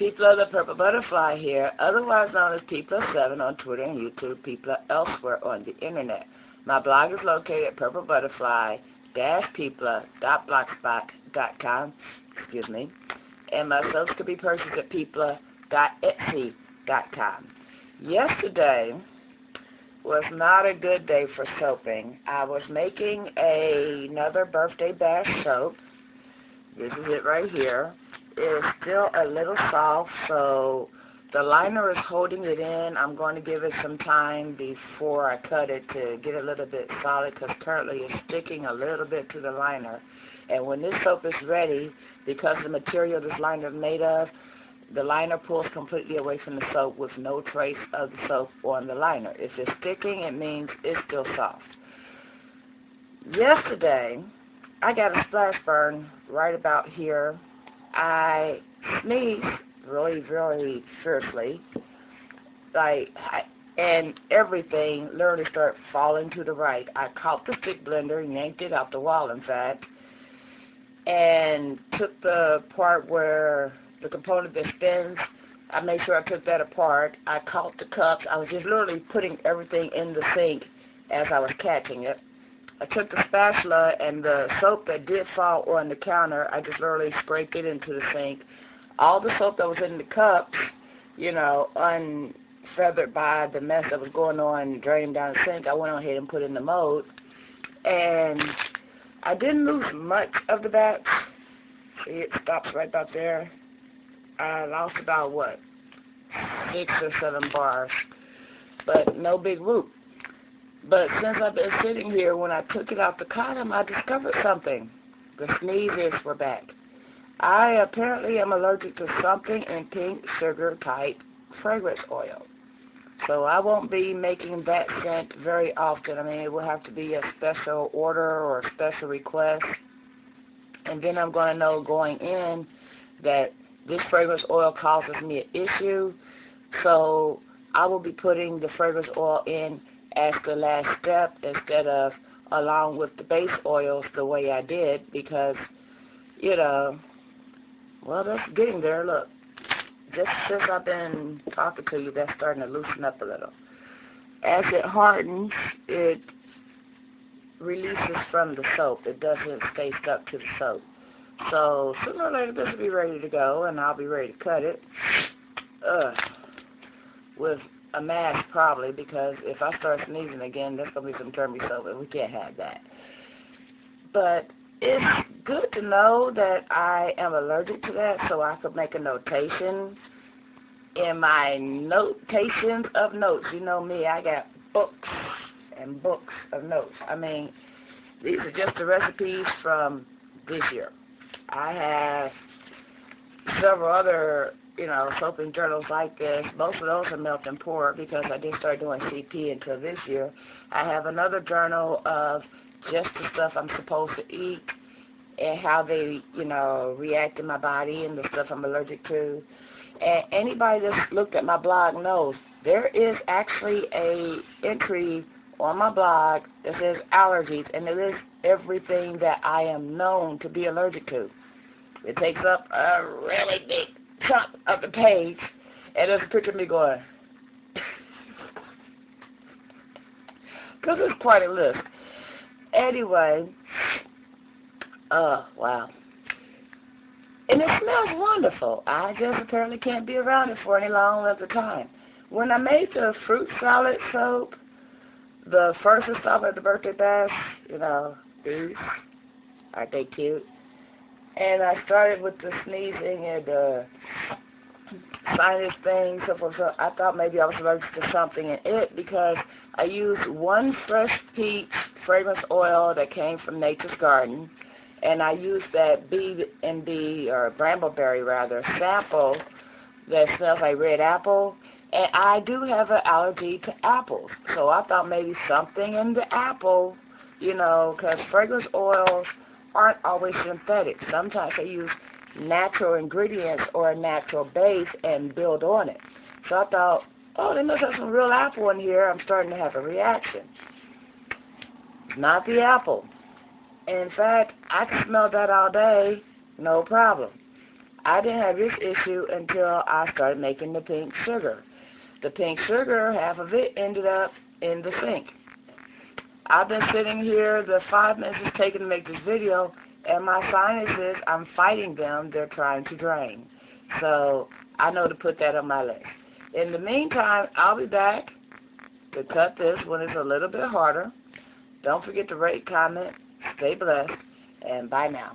People of the Purple Butterfly here, otherwise known as People7 on Twitter and YouTube, People elsewhere on the internet. My blog is located at purplebutterfly-people.blogspot.com, and my soaps can be purchased at people.etsy.com. Yesterday was not a good day for soaping. I was making another birthday bash soap. This is it right here. It is still a little soft, so the liner is holding it in. I'm going to give it some time before I cut it to get a little bit solid, because currently it's sticking a little bit to the liner. And when this soap is ready, because the material this liner is made of, the liner pulls completely away from the soap with no trace of the soap on the liner. If it's sticking, it means it's still soft. Yesterday, I got a splash burn right about here. I sneezed really, really fiercely, and everything literally started falling to the right. I caught the stick blender, yanked it out the wall, in fact, and took the part where the component that spins. I made sure I took that apart. I caught the cups. I was just literally putting everything in the sink as I was catching it. I took the spatula, and the soap that did fall on the counter, I just literally scraped it into the sink. All the soap that was in the cups, unfeathered by the mess that was going on, drained down the sink, I went on ahead and put in the mold. And I didn't lose much of the batch. See, it stops right about there. I lost about, 6 or 7 bars, but no big whoop. But since I've been sitting here, when I took it out the column, I discovered something. The sneezes were back. I apparently am allergic to something in pink sugar type fragrance oil. So I won't be making that scent very often. I mean, it will have to be a special order or a special request. And then I'm going to know going in that this fragrance oil causes me an issue. So I will be putting the fragrance oil in as the last step instead of along with the base oils the way I did, because, that's getting there. Look, just since I've been talking to you, that's starting to loosen up a little. As it hardens, it releases from the soap. It doesn't stay stuck to the soap. So sooner or later this will be ready to go, and I'll be ready to cut it. With a mask probably, because if I start sneezing again, there's going to be some termy soap, and we can't have that. But it's good to know that I am allergic to that, so I could make a notation in my notations of notes. You know me, I got books and books of notes. I mean, these are just the recipes from this year. I have several other soaping journals like this. Most of those are melt and pour because I didn't start doing CP until this year. I have another journal of just the stuff I'm supposed to eat and how they, react in my body and the stuff I'm allergic to. And anybody that's looked at my blog knows there is actually a entry on my blog that says allergies, and it is everything that I am known to be allergic to. It takes up a really big chunk of the page, and there's a picture of me going, because it's quite a list. Anyway, wow. And it smells wonderful. I just apparently can't be around it for any long length of time. When I made the fruit salad soap, the first installment of the birthday bash, these, aren't they cute? And I started with the sneezing and the sinus thing, so I thought maybe I was allergic to something in it, because I used one fresh peach fragrance oil that came from Nature's Garden, and I used that B&B, or Brambleberry rather, sample that smells like red apple, and I do have an allergy to apples, so I thought maybe something in the apple, because fragrance oils aren't always synthetic. Sometimes they use natural ingredients or a natural base and build on it. So I thought, they must have some real apple in here. I'm starting to have a reaction. Not the apple. In fact, I can smell that all day, no problem. I didn't have this issue until I started making the pink sugar. The pink sugar, half of it ended up in the sink. I've been sitting here the 5 minutes it's taken to make this video, and my sinuses, I'm fighting them. They're trying to drain. So I know to put that on my list. In the meantime, I'll be back to cut this when it's a little bit harder. Don't forget to rate, comment, stay blessed, and bye now.